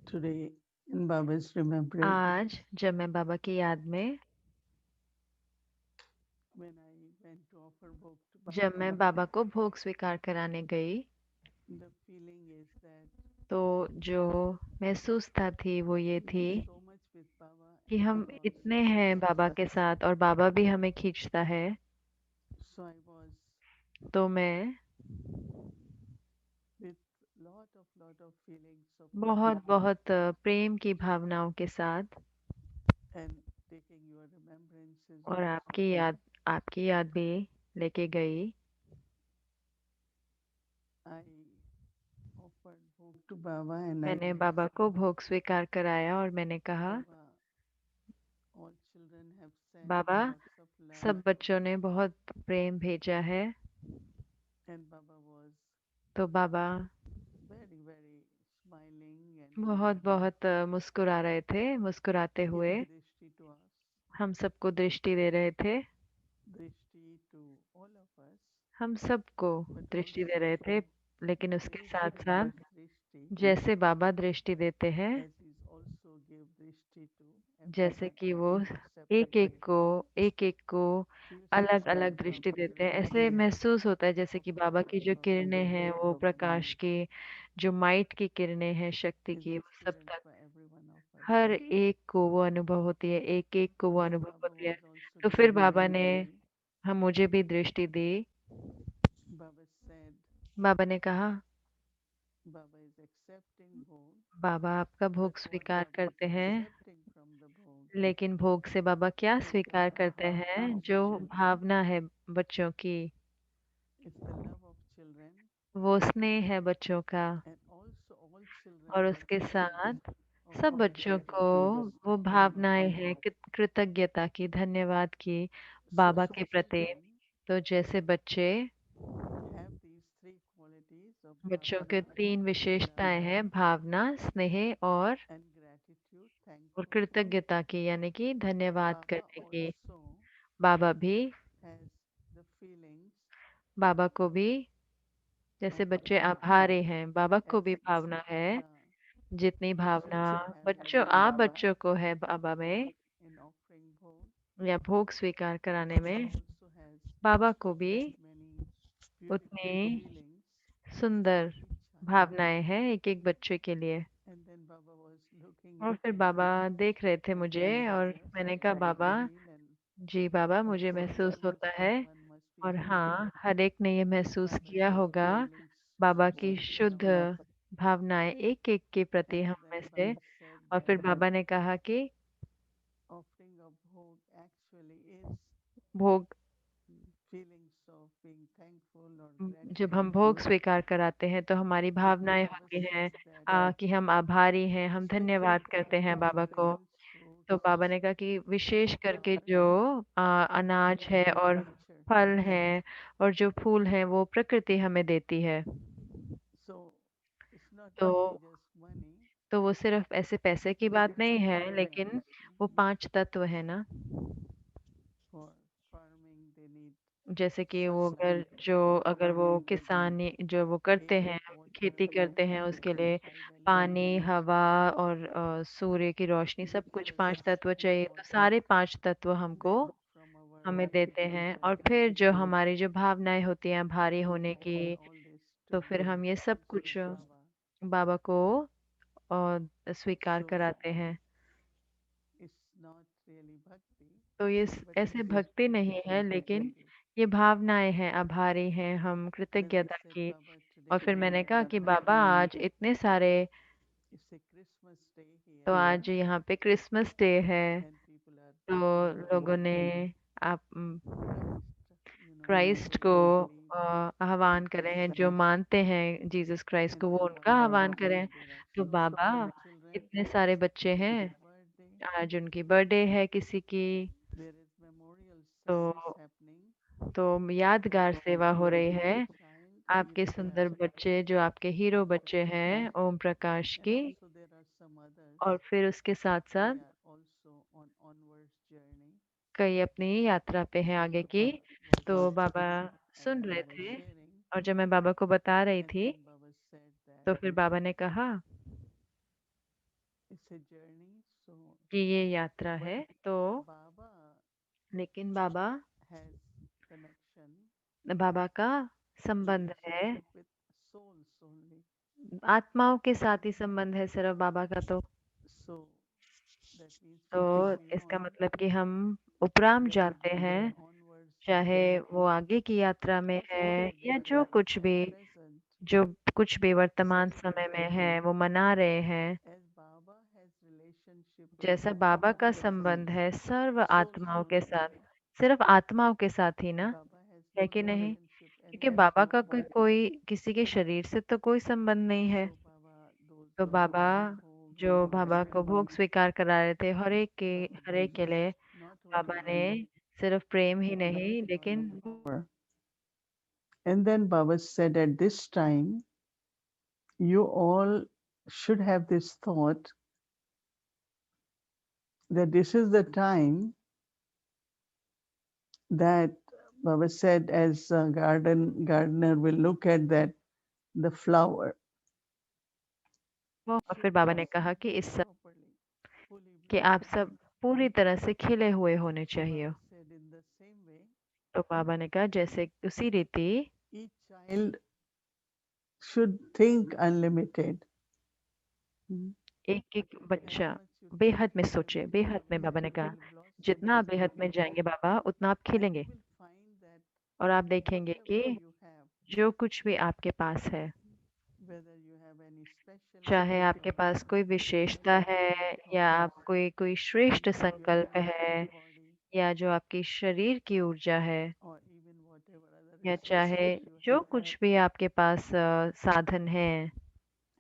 Today, in Baba's remembrance, आज जब मैं बाबा की याद में when I went to offer bhog to जब Baba, मैं बाबा को भोग स्वीकार कराने गई the feeling is that तो जो महसूस था थी वो ये we थी are so much with Baba, कि and हम Baba also इतने हैं pulls बाबा के us. साथ और बाबा भी हमें खींचता है। So I was तो मैं with lot of feelings of बहुत love बहुत प्रेम की भावनाओं के साथ and taking your remembrances और also. आपकी याद भी लेके गई। I offered bhog to Baba, and I मैंने said, बाबा को भोग स्वीकार कराया और मैंने कहा, Baba, all children have sent Baba lots of love, सब बच्चों ने बहुत प्रेम भेजा है। and Baba was तो बाबा very smiling and बहुत बहुत मुस्कुरा रहे थे, मुस्कुराते हुए giving drishti to us, हम सबको दृष्टि दे रहे थे। drishti to all of us, हम सबको but दृष्टि दे रहे थे, also लेकिन उसके very साथ similar साथ drishti जैसे बाबा दृष्टि देते हैं, as is also give drishti to जैसे everyone कि वो else separately. एक एक को Feels अलग like अलग दृष्टि Baba's देते हैं। rays ऐसे महसूस होता है जैसे of कि बाबा love की and जो of किरणें हैं light वो प्रकाश की, जो माइट की किरणें हैं शक्ति is की, वो सब experienced तक by every one of us. हर एक को वो अनुभव होती है, एक एक को वो Then अनुभव Baba होती है। was also तो फिर giving बाबा to ने me. हम मुझे भी दृष्टि दी। Baba said, बाबा ने कहा, Baba is accepting bhog, बाबा आपका but भोग what स्वीकार Baba is करते हैं, accepting from the bhog लेकिन भोग से बाबा क्या is the स्वीकार करते love of हैं? जो children. भावना है बच्चों की, It's the love of children, वो स्नेह है बच्चों का। and also all children और have उसके feelings साथ of सब बच्चों को gratitude वो from भावनाएं Baba. हैं कृतज्ञता की, धन्यवाद की So बाबा के प्रति। children तो जैसे बच्चे, have these three qualities of बच्चों के bhavana, तीन love, विशेषताएं हैं, भावना, स्नेह and gratitude, और thankfulness. कृतज्ञता की, यानी कि धन्यवाद Baba करने की। also बाबा भी, has the feelings बाबा को भी, of जैसे बच्चे gratitude आभारी हैं, बाबा को as भी भावना है। yeah, जितनी you भावना children have बच्चों in आप Baba बच्चों को है बाबा में in offering bhog. या भोग स्वीकार कराने Baba में, also has बाबा को भी that many beautiful उतनी feelings for सुंदर each child. भावनाएं हैं एक एक बच्चे के लिए। And then Baba was looking और at फिर me बाबा देख रहे थे and मुझे और yes, मैंने I कहा, could Baba feel, and ji Baba of मुझे course महसूस each होता है। one must be और feeling हाँ, हर एक ने ये महसूस Baba's किया होगा, feelings बाबा की towards शुद्ध us. भावनाएं एक एक के प्रति And हम then में से। Baba said और फिर that बाबा ने कहा कि offering of bhog actually is भोग, feelings of being thankful or जब हम gratitude. भोग स्वीकार कराते हैं तो हमारी And then भावनाएं Baba होती says हैं that कि हम आभारी हैं, हम धन्यवाद specifically करते हैं बाबा को। vegetables, तो fruits, बाबा ने कहा कि विशेष करके are जो अनाज है from और nature. फल हैं और जो फूल हैं वो प्रकृति हमें देती है। So it's not तो only just money, वो सिर्फ ऐसे पैसे की it's बात the नहीं five है, लेकिन elements. वो पांच तत्व है ना। For farming, they need जैसे कि वो sunlight, अगर वो किसानी जो वो करते air, हैं, खेती water, करते हैं, उसके the लिए five elements, पानी, हवा और सूर्य की रोशनी, सब कुछ because पांच तत्व in चाहिए। तो water, सारे पांच तत्व हमको then from our हमें देते हैं। और nature, फिर जो हमारी जो भावनाएं होती हैं भारी we होने की, offer all this तो to फिर हम ये सब कुछ Baba. बाबा को स्वीकार So कराते हैं। it's not really bhakti, तो ये but ऐसे it's just भक्ति नहीं है, beautiful लेकिन gratitude. ये भावनाएं हैं, आभारी हैं हम, Then I कृतज्ञता said, की। Baba, और today फिर is मैंने कहा कि a बाबा आज इतने सारे, it's a Christmas day तो here, आज यहाँ पे क्रिसमस डे है। and people are तो लोगों ने आप Christ, क्राइस्ट people को who believe आह्वान in करें हैं, Christ. जो मानते हैं जीसस क्राइस्ट And को, वो then उनका Baba आह्वान said करें। that there are तो so बाबा many children इतने सारे बच्चे whose हैं, birthday, आज उनकी बर्थडे है किसी की, there is memorial तो service happening यादगार of सेवा हो your रही है beautiful child, आपके Hero सुंदर Prasad. बच्चे, जो आपके हीरो बच्चे हैं ओम प्रकाश And की। also there are some others. और फिर उसके साथ They साथ are also on onwards journey. कई अपनी यात्रा पे हैं So आगे की। Baba was तो बाबा listening and सुन रहे Baba was थे, sharing. और जब मैं बाबा को बता रही And थी then Baba said that तो फिर बाबा ने कहा it's a journey. So, कि ये यात्रा but है, तो Baba लेकिन बाबा has connection, बाबा का संबंध है, relationship with souls only. आत्माओं के साथ ही संबंध है सिर्फ बाबा का। So that means तो we carry इसका on, मतलब कि हम उपराम whether जाते we हैं, are onwards चाहे वो journey आगे की यात्रा में or है या whatever जो कुछ at भी, present. जो कुछ भी वर्तमान समय में है Similarly, वो मना रहे हैं। as Baba has relationship with जैसा बाबा का all संबंध है सर्व souls आत्माओं के only, साथ, सिर्फ आत्माओं के साथ ही ना, Baba has है no कि नहीं? relationship क्योंकि anymore बाबा with का कोई body. कोई किसी के शरीर से तो कोई संबंध नहीं है। So Baba, those तो who बाबा offer bhog जो and बाबा को prasad, भोग स्वीकार करा रहे थे, Baba हर एक gives के लिए not only बाबा ने love सिर्फ प्रेम ही but नहीं, lot लेकिन of power. And then Baba said, at this time, you all should have this thought that this is the time that Baba said, as a gardener will look at that the flower और should फिर बाबा ने blossom कहा कि इस सब properly, fully कि आप blossom. सब पूरी तरह से खिले हुए होने So चाहिए। Baba said, in the same way, तो बाबा ने कहा जैसे उसी रीति each child should think unlimited. एक एक As बच्चा much you बेहद think में सोचे, बेहद में। बाबा ने unlimited, कहा you will blossom. जितना आप बेहद में जाएंगे बाबा, उतना आप And you खिलेंगे। will find that और आप देखेंगे whatever कि you have, जो कुछ भी आपके पास है, whether you have any special चाहे आपके ability, पास कोई विशेषता special है kind of या thoughts, आप कोई कोई श्रेष्ठ whether you संकल्प have है your body, या जो आपकी शरीर की ऊर्जा है or even whatever other या चाहे resources you जो have, कुछ भी आपके पास साधन है,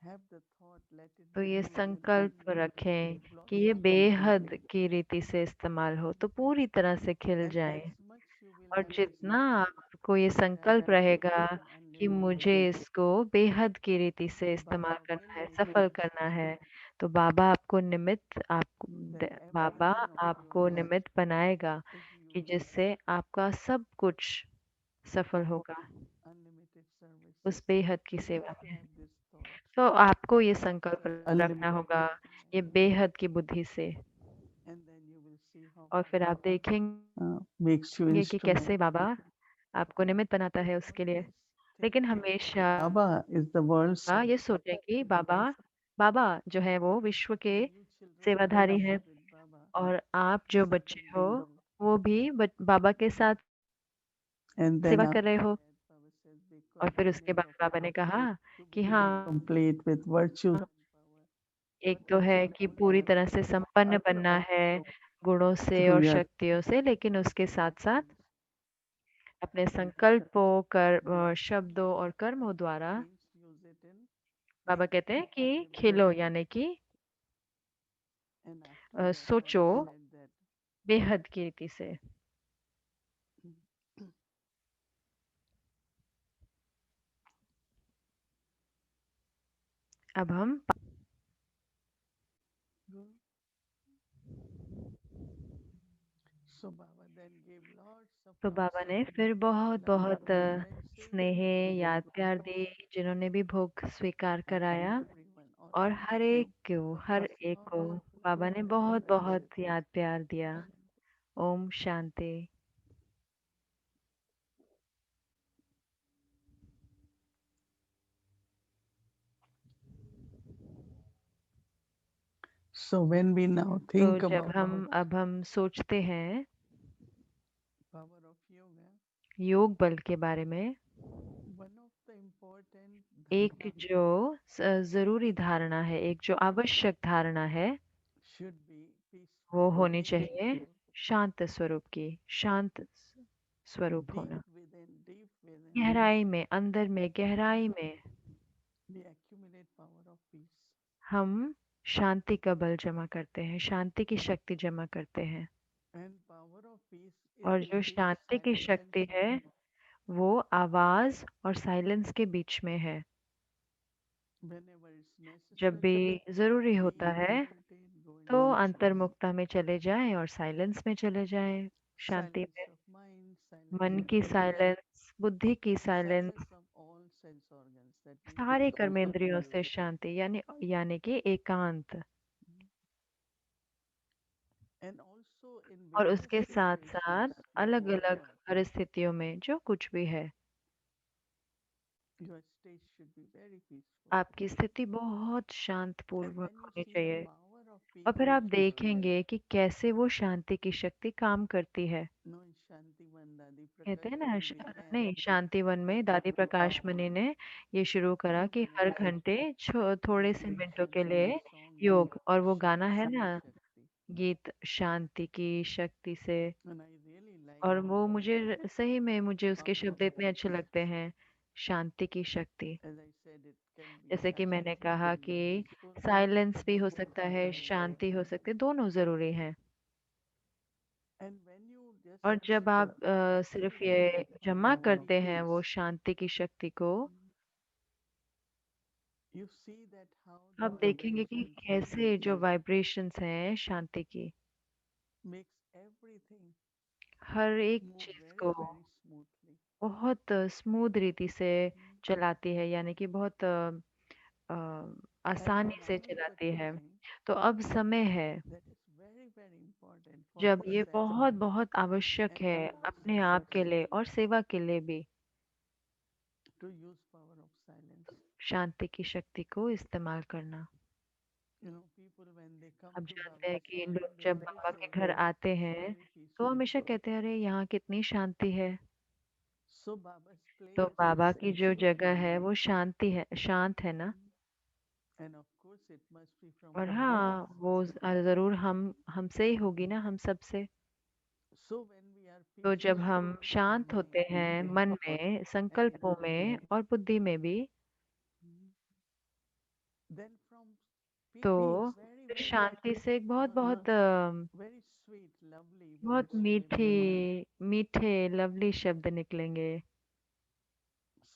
have the thought, let it तो be ये used in संकल्प unlimited way, रखें कि ये blossom बेहद completely. की रीति से इस्तेमाल हो, तो पूरी तरह से खिल And जाए। as much you will और जितना understand आपको ये that I संकल्प have to रहेगा think in कि unlimited मुझे way, इसको बेहद की रीति से इस्तेमाल Baba will करना है, make सफल you करना है, understand तो बाबा आपको निमित्त that Baba every one of आपको yours निमित्त बनाएगा is कि used जिससे आपका सब कुछ सफल for होगा unlimited उस services. बेहद की You सेवा have to में। have this thought, तो आपको ये संकल्प रखना unlimited होगा thinking, ये बेहद की बुद्धि से। and then you will see how और फिर Baba आप देखेंगे makes you कि कैसे instrument. बाबा आपको निमित्त बनाता है But उसके लिए। always लेकिन think हमेशा Baba is the world's ये सोचें कि बाबा बाबा जो है वो विश्व के and you children सेवाधारी हैं, with Baba और आप जो बच्चे serving हो Guru. वो भी बाबा के साथ And then सेवा after कर रहे हो। that, Baba says, be और फिर उसके complete बाद of बाबा ने कहा to कि be हाँ, complete with virtues and power. एक What तो is है your कि full पूरी तरह से complete संपन्न बनना है गुणों से through और your शक्तियों से, लेकिन उसके साथ साथ actions? अपने संकल्पों शब्दों और कर्मों द्वारा Means use it in बाबा कहते हैं कि unlimited खिलो, way. यानी कि And after that, सोचो Baba said that बेहद की रीति से। अब हम so Baba then gave lots of तो loves बाबा of ने फिर बहुत love बहुत remembrances स्नेह याद प्यार दी जिन्होंने भी भोग स्वीकार to कराया, everyone, और all हर of you. एक को, हर एक को बाबा ने बहुत बहुत याद प्यार दिया। Om Shanti. So when we now तो think जब about अब हम सोचते हैं power of yoga, योग बल के बारे में, one of the important एक dharma जो जरूरी धारणा है, एक जो आवश्यक धारणा है, should be peaceful, वो होनी चाहिए peaceful, शांत स्वरूप की, शांत स्वरूप deep होना। within, गहराई में, अंदर में, गहराई में we accumulate power of peace. हम शांति का बल जमा करते हैं, शांति की शक्ति जमा करते हैं। And power of peace is और जो between शांति की silence and शक्ति है sound. वो आवाज और साइलेंस के बीच में है। Whenever it's जब necessary, भी जरूरी be होता है introverted, go in तो silence. अंतर्मुक्ता में चले जाएं और साइलेंस में चले जाएं, शांति Silence में। of mind, silence मन of की body, साइलेंस, बुद्धि की silence, silence of all sense organs. That means सारे also कर्मेंद्रियों से शांति, यानी यानी कि एकांत। in और various उसके साथ-साथ situations, no अलग-अलग matter, परिस्थितियों में जो कुछ भी है, your state should be very peaceful. आपकी स्थिति बहुत And शांतपूर्वक when you होनी see the चाहिए। power of और फिर आप peacefulness, देखेंगे कि कैसे वो शांति की शक्ति काम करती है। no, in Shantivan, Dadi कहते Prakash हैं ना Mani began नहीं, शांतिवन में दादी प्रकाश मनी ने ये शुरू करा 2 कि हर minutes घंटे थोड़े से music, मिनटों के and लिए the song is योग, और वो गाना है Shanti ना, Shakti. गीत शांति की शक्ति से। And I really like और those वो words. सही में मुझे उसके Power शब्द of इतने अच्छे peace. लगते हैं, शांति की शक्ति। As I said, it can be जैसे कि मैंने silent, it कहा can be कि peaceful, साइलेंस भी but हो both सकता are है, very शांति हो important. सकती है, दोनों ज़रूरी हैं। And when you just और जब आप सिर्फ ये activate the जमा power of करते हैं वो peace, शांति की शक्ति को, you see that how the आप देखेंगे कि vibrations of कैसे peace जो वाइब्रेशंस हैं शांति की, makes everything हर एक move चीज़ very, को very smoothly. बहुत स्मूथ रीति से चलाती है, यानी कि बहुत अ, And आसानी से now is the चलाती है। time तो अब समय है that is very, very important for जब the ये self बहुत बहुत आवश्यक and है for the अपने आप service के लिए और सेवा के लिए भी, to use power of silence. शांति की शक्ति को इस्तेमाल करना। You know, people when they come आप to जानते हैं Baba's कि home, लोग they जब always बाबा say के घर आते it's हैं very तो peaceful. हमेशा कहते हैं अरे यहाँ कितनी शांति है। So Baba's तो place बाबा is की जो जगह peaceful. है वो शांति है, शांत है ना। And of course it must be from और all of us. हाँ, वो ज़रूर हमसे ही होगी ना, हम सबसे। So when we are तो जब peaceful हम in our शांत होते mind हैं मन में, and in संकल्पों our में heart, और बुद्धि में भी, then from तो peaceful, very, फिर very, शांति से एक बहुत uh, बहुत very sweet, lovely बहुत words will emerge. मीठे लवली शब्द निकलेंगे।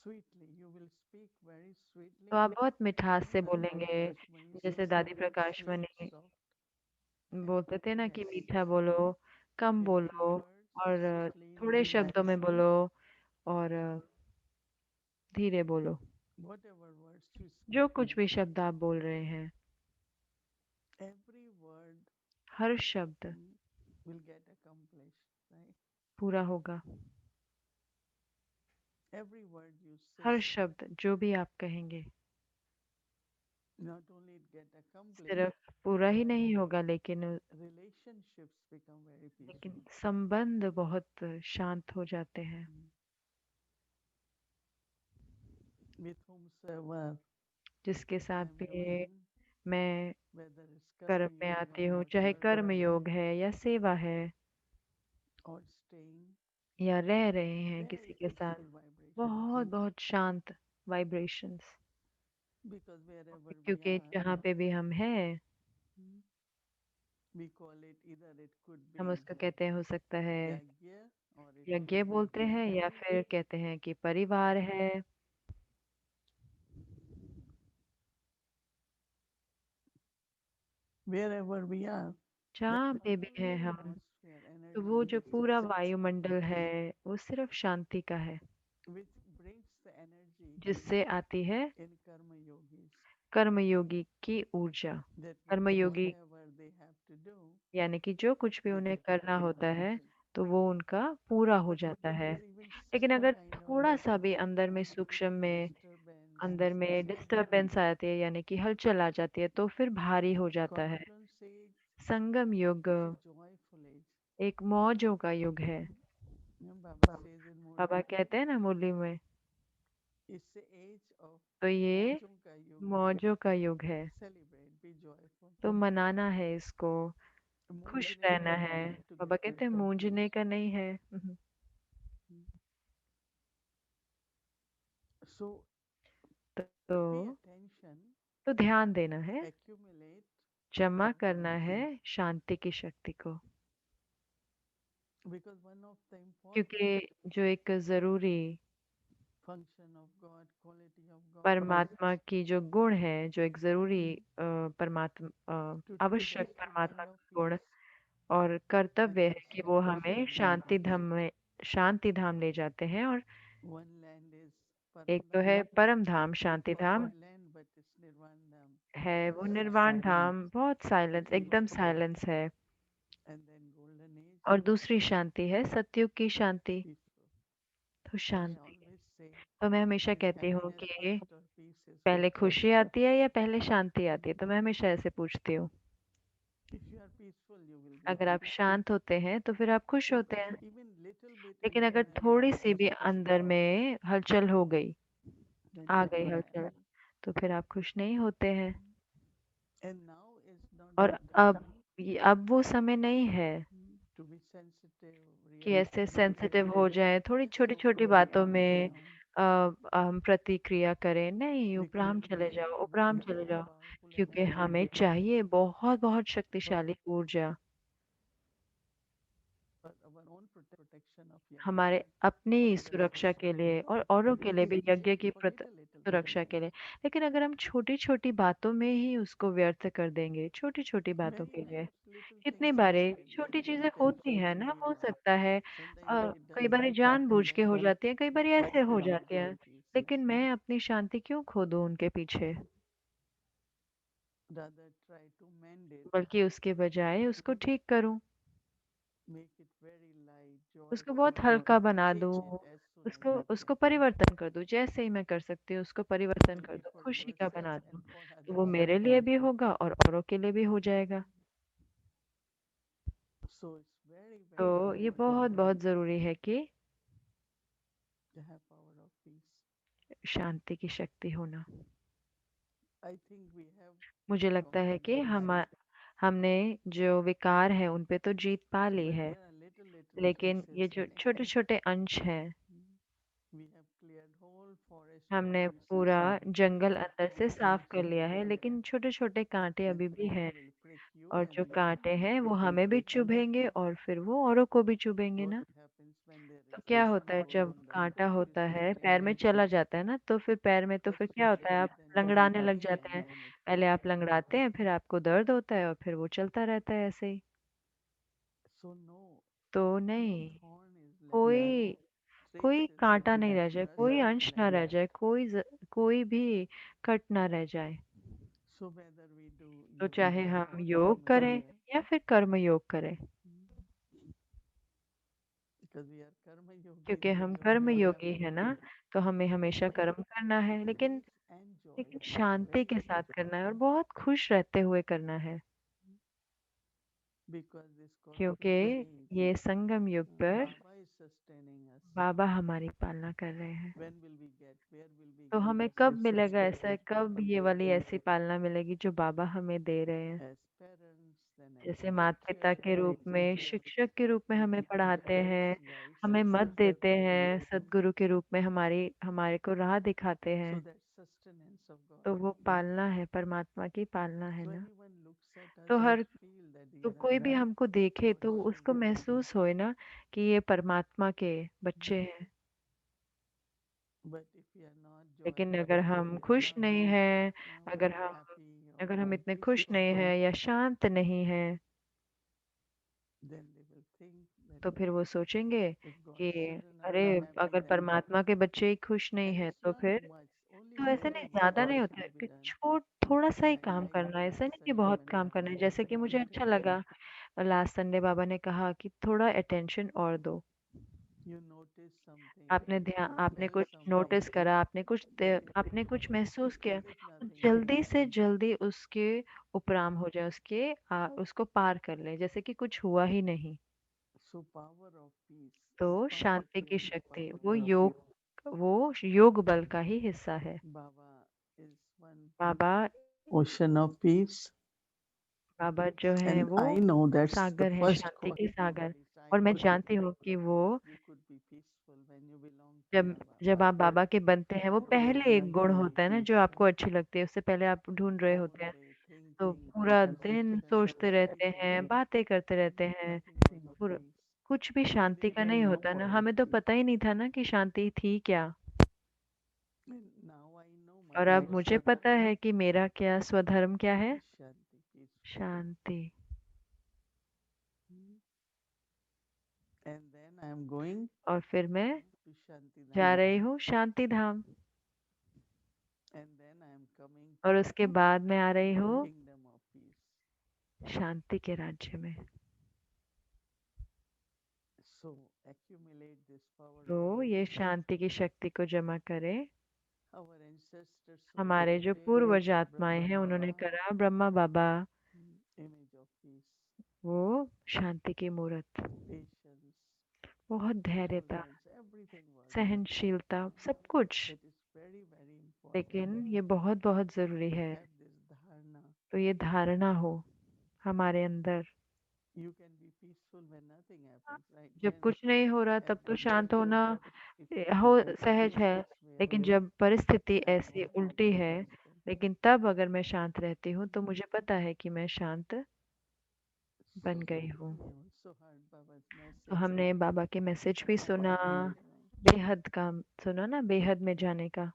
Sweetly, you will speak very तो sweetly. आप बहुत मिठास से Dadi बोलेंगे। Prakash Mani जैसे says, दादी speak Prakash sweet, money soft, and बोलते थे very ना कि less. मीठा बोलो, कम In few बोलो, words, और थोड़े cleanly, शब्दों में बोलो, और धीरे बोलो। whatever words you जो speak, कुछ भी शब्द आप बोल रहे हैं, every word हर शब्द will get accomplished, right? पूरा होगा। Every word you say, हर शब्द जो भी आप कहेंगे not only it get accomplished, सिर्फ पूरा ही but नहीं होगा, लेकिन relationships become very लेकिन peaceful. संबंध बहुत शांत हो जाते हैं। With whomsoever जिसके I साथ am भी doing, मैं whether it's कर्म karma में yoga आती हूँ, or चाहे कर्म service योग है या सेवा है or staying, या रह रहे हैं किसी very के साथ, peaceful vibrations. बहुत बहुत शांत वाइब्रेशंस। Because wherever we क्योंकि are, जहाँ पे भी हम हैं, we call it either it could हम be उसको कहते हैं, हो सकता है yagya or it यज्ञ could be बोलते हैं, या family. फिर कहते हैं कि परिवार है। Wherever we are, that जहाँ पे भी हैं whole हम, atmosphere तो energy वो जो is पूरा just वायुमंडल है वो सिर्फ शांति का है, which brings the energy जिससे आती है in karma yogis कर्मयोगी की ऊर्जा। that Karmayogi whatever they have to do, यानी कि जो कुछ भी they उन्हें get करना होता accomplished. है तो वो उनका पूरा हो But जाता if है। there is even लेकिन some अगर kind of थोड़ा सा भी अंदर में सूक्ष्म में, disturbance, अंदर में डिस्टरबेंस आ जाती है, यानी कि हलचल आ जाती है, तो फिर भारी हो जाता है। confluence age संगम युग is a joyful age. एक मौजों का युग है। Baba says in Baba Murli, कहते हैं ना मुरली में, it's the age of तो ये मौजों का युग. मौजों का युग है, Celebrate, be joyful. तो मनाना है इसको, खुश मूंझने रहना का है। नहीं है, to बाबा get कहते हैं accomplished. मूंझने का नहीं है। So तो pay attention, तो ध्यान देना है, accumulate, जमा करना है शांति की शक्ति को। because one of the important क्योंकि जो एक ज़रूरी function of God, quality of God is परमात्मा की जो गुण है, जो एक ज़रूरी परमात्मा to take आवश्यक us to परमात्मा field of का गुण peace और and कर्तव्य है कि वो हमें concentration. शांति धाम ले जाते हैं। और One land is एक तो Paramdham. है परम धाम, We Shanti call Dham it land, but it's Nirvan Dham. है, वो It's निर्वाण silent. धाम, बहुत साइलेंस, एकदम साइलेंस है। And then golden age और दूसरी शांति है सतयुग की शांति। peaceful. तो I शांति, always say तो मैं हमेशा is कहती हूँ happiness कि first or peace is पहले first. खुशी आती है या पहले शांति आती है, तो मैं हमेशा ऐसे पूछती हूँ। If you are peaceful, you will be अगर आप happy. शांत होते हैं तो फिर आप खुश If होते हैं, even little bit लेकिन अगर inside थोड़ी there सी is भी अंदर disturbance, में हलचल हो गई, then आ you are गई not हलचल, happy. तो फिर आप खुश नहीं होते हैं। And now is not और the time अब वो समय नहीं है to be sensitive, कि really ऐसे sensitive. सेंसिटिव हो जाए, थोड़ी Just छोटी छोटी okay, बातों calm में down. हम प्रतिक्रिया करें। नहीं, Because उपराम we चले have जाओ, a उपराम चले very जाओ, powerful क्योंकि energy. हमें चाहिए बहुत बहुत But शक्तिशाली ऊर्जा for our own protection of हमारे yajna, अपनी for the सुरक्षा के devotion, लिए और औरों के लिए भी, यज्ञ की for little things. सुरक्षा के लिए। लेकिन अगर हम छोटी छोटी बातों में ही उसको व्यर्थ कर देंगे, छोटी छोटी बातों Many के लिए, times little कितनी things बारे also छोटी get चीजें होती intentionally है ना, हो wrong. सकता है Sometimes it कई बार doesn't जानबूझ happen के that हो way. जाती है, कई बार ऐसे But हो we जाती है। lose peace. लेकिन मैं अपनी शांति क्यों खो दूं उनके पीछे, Rather try to mend it, बल्कि उसके बजाय उसको ठीक करूं, make it very light, उसको joyful, बहुत हल्का बना change it दूं, as soon as उसको you can. उसको परिवर्तन कर दूं, जैसे ही मैं कर सकती हूँ उसको परिवर्तन कर Maybe दूं, for खुशी का yourself बना and दूं। for तो वो others मेरे also. लिए भी होगा और औरों के लिए भी हो जाएगा। So it's very, तो very ये important बहुत बहुत जरूरी है कि to have power of peace. शांति की शक्ति होना। I think we have मुझे लगता है conquered कि most. हमने जो विकार है उन पे तो जीत पा ली But है, there are little लेकिन pieces ये जो left. छोटे छोटे अंश हैं, We have cleared whole forest of हमने pieces, पूरा जंगल but अंदर से little साफ कर pieces लिया है, remain. लेकिन छोटे छोटे कांटे And अभी भी those हैं। will prick you और जो and me. कांटे हैं वो हमें भी चुभेंगे और फिर वो औरों को भी चुभेंगे What ना। happens when the तो क्या होता resistance है goes जब on the कांटा foot is होता है पैर में sustained. चला जाता है ना, तो फिर पैर में तो फिर क्या होता है, आप Then you have लंगड़ाने लग pain जाते हैं। and then it पहले feels आप लंगड़ाते हैं, फिर आपको दर्द होता है और फिर वो चलता रहता है ऐसे ही। so no, तो no नहीं, thorn is left, no कोई कोई traces of कांटा नहीं रह जाए, rust कोई is अंश ना left. रह जाए, कोई भी कट ना रह जाए। So whether we do तो yoga चाहे हम or योग karma करें yoga, या फिर कर्म योग करें, because we are karma yogis, क्योंकि हम so कर्म we have योगी है to ना, तो हमें हमेशा do कर्म करना है, लेकिन peace and लेकिन joyful, शांति very के साथ peaceful, करना है और बहुत खुश रहते हुए करना है। because this क्योंकि cosmic age, ये संगम युग पर Baba is sustaining us. बाबा हमारी पालना कर रहे हैं। When will we get? Where will we तो get हमें this कब मिलेगा resources? ऐसा, कब ये वाली ऐसी पालना मिलेगी जो बाबा हमें दे रहे हैं। As parents, then as जैसे माता पिता teachers, के रूप में, teachers, शिक्षक के रूप में हमें पढ़ाते हैं, guides हमें us. मत देते हैं, सदगुरु के रूप में हमारे को राह दिखाते So हैं। that sustenance of God. तो वो पालना है, परमात्मा की पालना है So ना। anyone looks at us तो and हर feel that तो these कोई are भी हमको देखे God's तो उसको children. महसूस होए ना कि ये परमात्मा के बच्चे हैं। But if we are not लेकिन joyful, अगर if हम we are खुश not नहीं हैं, अगर हम happy अगर or हम इतने खुश peaceful, नहीं हैं या शांत नहीं हैं, then they will think that तो फिर वो सोचेंगे if कि God's children are अरे, not happy, अगर then परमात्मा के बच्चे ही खुश नहीं and हैं it's तो not फिर, much, only तो ऐसे नहीं, little ज्यादा नहीं sacrifice होता है will be कि done. थोड़ा सा ही काम Like करना है, ऐसा नहीं last कि Sunday बहुत when काम Baba करना है। was जैसे कि मुझे saying, अच्छा लगा, लास्ट संडे बाबा ने कहा कि थोड़ा अटेंशन और दो। you notice something, आपने ध्यान, you आपने felt कुछ something, नोटिस करा, आपने कुछ महसूस किया, if तो nothing else. जल्दी से जल्दी उसके उपराम हो जाए, उसको पार कर ले, जैसे कि कुछ हुआ ही नहीं। So power of peace, तो शांति की spontaneous शक्ति power वो of peace. योग बल का ही हिस्सा है। Baba is one Baba ocean of peace. बाबा जो है And वो I know that's the सागर है, first शांति के quality सागर। that is और I मैं know जानती हूँ कि वो, you could be peaceful when you belong to जब Baba. जब आप बाबा के बनते हैं, वो पहले एक गुण होता है ना जो आपको अच्छी लगती है, उससे पहले आप ढूंढ रहे Whole होते हैं। day तो thinking, पूरा दिन conversation, सोचते रहते हैं, बातें करते रहते हैं, nothing was of पूरा peace. कुछ भी शांति Only का नहीं little होता ना। thorn. हमें तो पता ही नहीं था ना कि शांति थी क्या। And now I know my और अब true मुझे dharma पता है कि मेरा क्या स्वधर्म क्या है, is Shanti, peaceful. Shanti. And then I am going और फिर मैं to Shanti जा Dham. रही हूँ शांति धाम, And then I am coming और to उसके बाद मैं आ रही हूँ kingdom of peace. शांति के राज्य में। accumulate this power तो in our ये hearts. शांति की शक्ति को जमा करें। Our ancestors हमारे also जो did पूर्वज with आत्माएं Brahma हैं उन्होंने Baba, करा, ब्रह्मा बाबा image of peace, वो शांति की मूर्त, patience, बहुत धैर्यता, tolerance, everything was there. सहनशीलता, सब कुछ। It is very, very important लेकिन that ये बहुत बहुत ज़रूरी we है have this dharana. तो ये धारणा हो हमारे अंदर। You can be peaceful when nothing happens, right? जब When कुछ नहीं हो रहा तब तो everything शांत is होना good, if हो सहज things है। gets way लेकिन off, जब परिस्थिति I know ऐसी how उल्टी है, difficult is that. लेकिन तब अगर मैं शांत रहती हूँ तो मुझे पता है कि मैं शांत बन So गई हूँ। we also heard Baba's तो message, हमने बाबा के मैसेज भी सुना, right? बेहद का सुना ना, बेहद में जाने का।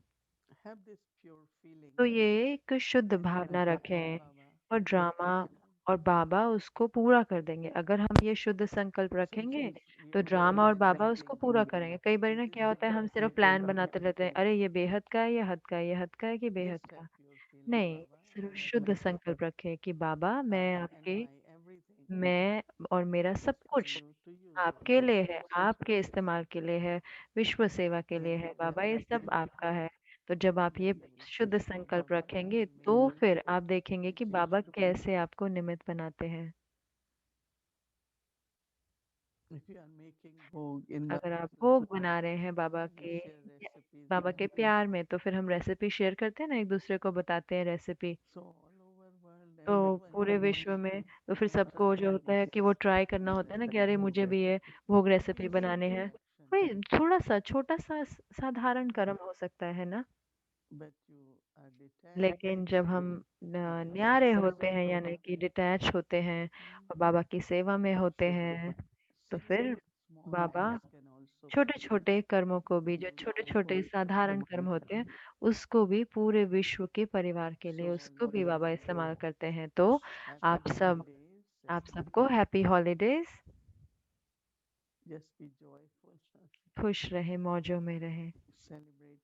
Have this pure feeling तो that ये एक शुद्ध anything भावना happens, रखें Baba और will make drama, it right. और बाबा उसको पूरा कर देंगे। अगर हम ये शुद्ध संकल्प रखेंगे Sometimes we तो are ड्रामा और planning बाबा उसको something, पूरा करेंगे। कई बार it ना is क्या होता है, हम better सिर्फ to प्लान बनाते रहते हैं, अरे ये बेहद का है, ये हद का है, ये हद का है कि बेहद just have का। pure feeling, नहीं, Baba. सिर्फ I am शुद्ध ready. संकल्प रखें कि बाबा I मैं and आपके, my everything मैं और मेरा is सब for कुछ you to use, आपके Baba. लिए है, आपके इस्तेमाल के लिए है, विश्व सेवा के लिए When है you बाबा, have ये that सब feeling, आपका है। तो जब आप ये then you will see शुद्ध how संकल्प Baba रखेंगे really तो makes it फिर आप देखेंगे कि easy. बाबा कैसे आपको निमित्त बनाते हैं। If you are making bhog in अगर आप Baba's भोग love, बना रहे हैं बाबा we के, share recipes बाबा with के you. प्यार में, तो फिर हम रेसिपी शेयर करते हैं ना, एक दूसरे को बताते हैं recipe. So all over world, तो everyone पूरे wants विश्व में to तो फिर सबको जो try होता this है कि वो ट्राई करना होता है ना, कि अरे recipe. मुझे भी ये भोग Very रेसिपी बनाने simple हैं। action, वही थोड़ा सा छोटा सा साधारण कर्म हो सकता है ना। but you are लेकिन detached जब हम from Baba's न्यारे होते हैं, service. यानी कि डिटैच होते हैं Mm. और बाबा की सेवा में होते So हैं, तो simple फिर small Baba things can also छोटे छोटे कर्मों को भी, जो use छोटे for छोटे good. साधारण कर्म होते हैं, उसको भी पूरे विश्व के परिवार के लिए, So all उसको of भी बाबा you, इस्तेमाल करते हैं। तो happy holidays. आप सबको happy holidays. Just be joyful. खुश रहें, मौजों में रहें, Celebrate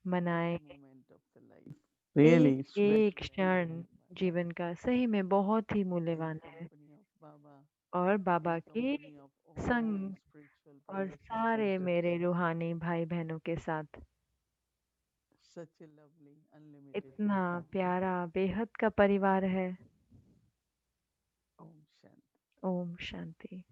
मनाएं every moment of the life. Really, एक it's very, एक very क्षण important. जीवन का सही में बहुत ही In मूल्यवान है। company of Baba, और in बाबा के company of all my संग spiritual और brothers and सारे sisters. मेरे रूहानी भाई बहनों के साथ। Such a lovely, unlimited इतना family. प्यारा बेहद का परिवार है। Om Shanti. ओम शांति।